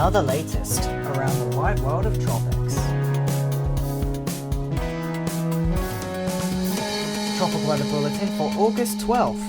now the latest around the wide world of tropics. Tropical Weather Bulletin for August 12th.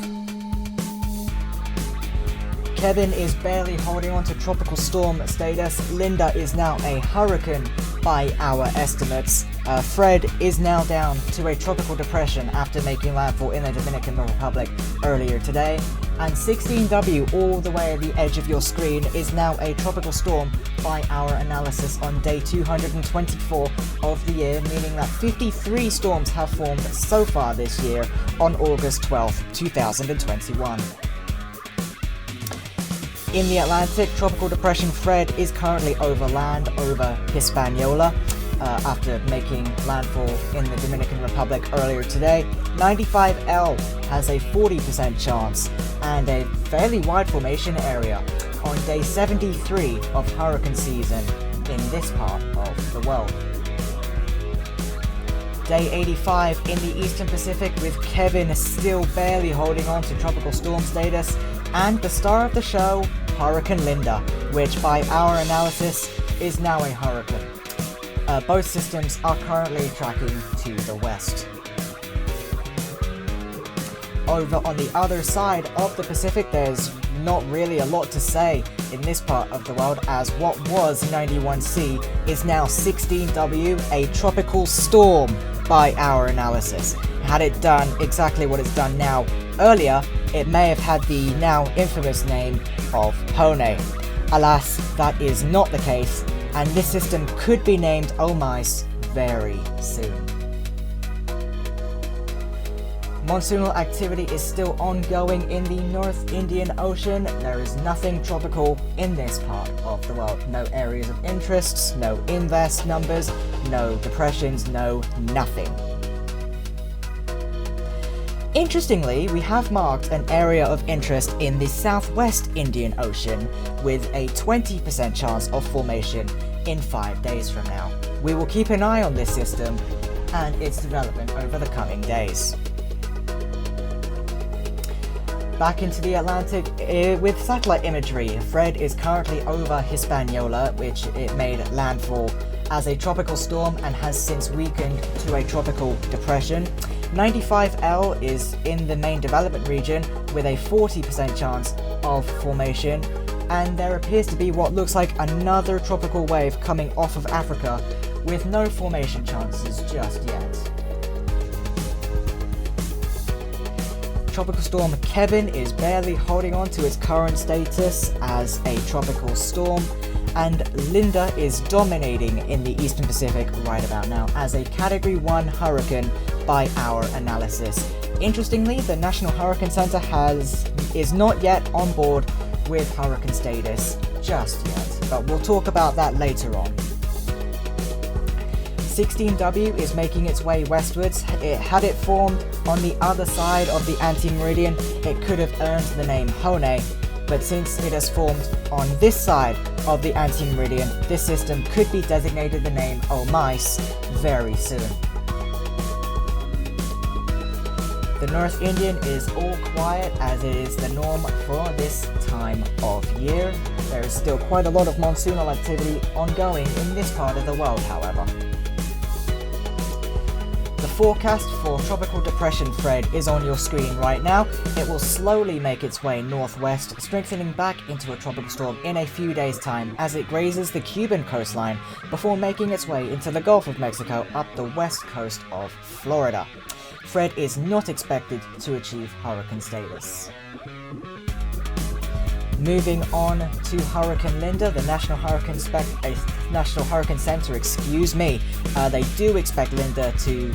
Kevin is barely holding on to tropical storm status. Linda is now a hurricane by our estimates. Fred is now down to a tropical depression after making landfall in the Dominican Republic earlier today. And 16W, all the way at the edge of your screen, is now a tropical storm by our analysis on day 224 of the year, meaning that 53 storms have formed so far this year on August 12th, 2021. In the Atlantic, Tropical Depression Fred is currently over land over Hispaniola after making landfall in the Dominican Republic earlier today. 95L has a 40% chance and a fairly wide formation area on day 73 of hurricane season in this part of the world. Day 85 in the Eastern Pacific, with Kevin still barely holding on to tropical storm status, and the star of the show, Hurricane Linda, which by our analysis is now a hurricane. Both systems are currently tracking to the west. Over on the other side of the Pacific, there's not really a lot to say in this part of the world, as what was 91C is now 16W, a tropical storm by our analysis. Had it done exactly what it's done now earlier, it may have had the now infamous name of Omais. Alas, that is not the case, and this system could be named Omais very soon. Monsoonal activity is still ongoing in the North Indian Ocean. There is nothing tropical in this part of the world. No areas of interest, no inverse numbers, no depressions, no nothing. Interestingly, we have marked an area of interest in the Southwest Indian Ocean with a 20% chance of formation in 5 days from now. We will keep an eye on this system and its development over the coming days. Back into the Atlantic with satellite imagery. Fred is currently over Hispaniola, which it made landfall as a tropical storm and has since weakened to a tropical depression. 95L is in the main development region with a 40% chance of formation, and there appears to be what looks like another tropical wave coming off of Africa with no formation chances just yet. Tropical storm Kevin is barely holding on to its current status as a tropical storm, and Linda is dominating in the Eastern Pacific right about now as a Category 1 hurricane by our analysis. Interestingly, the National Hurricane Center is not yet on board with hurricane status just yet, but we'll talk about that later on. 16W is making its way westwards. Had it formed on the other side of the anti-meridian, it could have earned the name Omais, but since it has formed on this side of the anti-meridian, this system could be designated the name Omais very soon. The North Indian is all quiet, as it is the norm for this time of year. There is still quite a lot of monsoonal activity ongoing in this part of the world, however. The forecast for Tropical Depression Fred is on your screen right now. It will slowly make its way northwest, strengthening back into a tropical storm in a few days' time as it grazes the Cuban coastline before making its way into the Gulf of Mexico up the west coast of Florida. Fred is not expected to achieve hurricane status. Moving on to Hurricane Linda, the National Hurricane Center, they do expect Linda to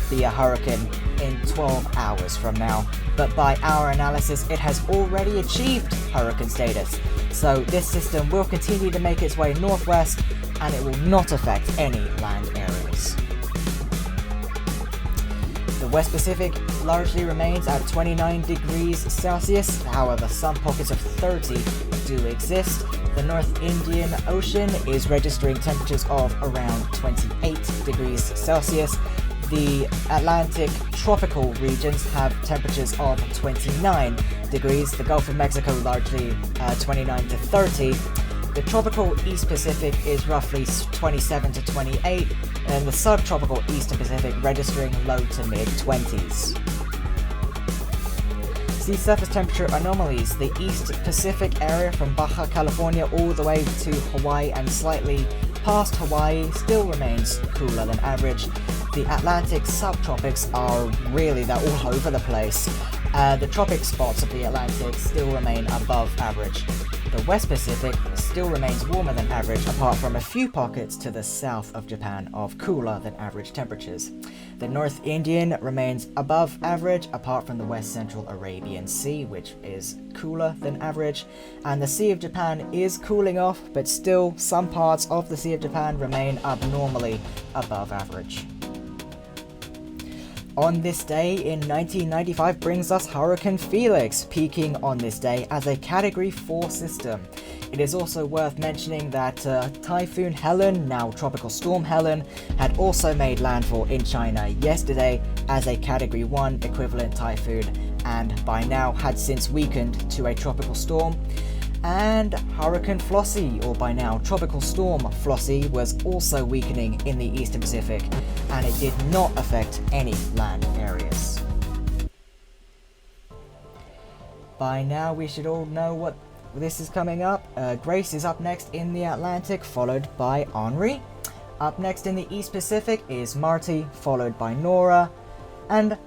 be a hurricane in 12 hours from now, but by our analysis it has already achieved hurricane status, so this system will continue to make its way northwest and it will not affect any land areas. The West Pacific largely remains at 29 degrees Celsius, however some pockets of 30 do exist. The North Indian Ocean is registering temperatures of around 28 degrees Celsius. The Atlantic tropical regions have temperatures of 29 degrees. The Gulf of Mexico largely 29 to 30. The tropical East Pacific is roughly 27 to 28, and the subtropical Eastern Pacific registering low to mid 20s. Sea surface temperature anomalies. The East Pacific area from Baja California all the way to Hawaii and slightly past Hawaii still remains cooler than average. The Atlantic subtropics are they're all over the place. The tropic spots of the Atlantic still remain above average. The West Pacific still remains warmer than average, apart from a few pockets to the south of Japan of cooler than average temperatures. The North Indian remains above average, apart from the West Central Arabian Sea, which is cooler than average. And the Sea of Japan is cooling off, but still some parts of the Sea of Japan remain abnormally above average. On this day in 1995 brings us Hurricane Felix, peaking on this day as a Category 4 system. It is also worth mentioning that Typhoon Helen, now Tropical Storm Helen, had also made landfall in China yesterday as a Category 1 equivalent typhoon, and by now had since weakened to a tropical storm. And Hurricane Flossie, or by now Tropical Storm Flossie, was also weakening in the Eastern Pacific, and it did not affect any land areas. By now we should all know what this is coming up. Grace is up next in the Atlantic, followed by Henri. Up next in the East Pacific is Marty, followed by Nora, and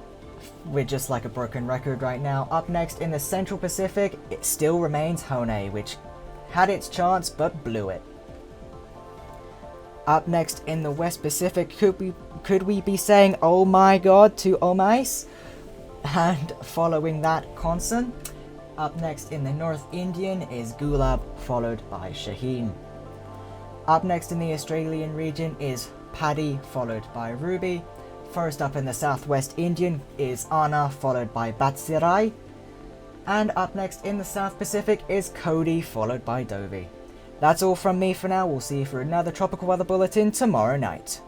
we're just like a broken record right now. Up next in the Central Pacific, it still remains Hone, which had its chance but blew it. Up next in the West Pacific, could we be saying oh my god to Omais? And following that, Consonn. Up next in the North Indian is Gulab, followed by Shaheen. Up next in the Australian region is Paddy, followed by Ruby. First up in the Southwest Indian is Anna, followed by Batsirai. And up next in the South Pacific is Cody, followed by Dovey. That's all from me for now. We'll see you for another Tropical Weather Bulletin tomorrow night.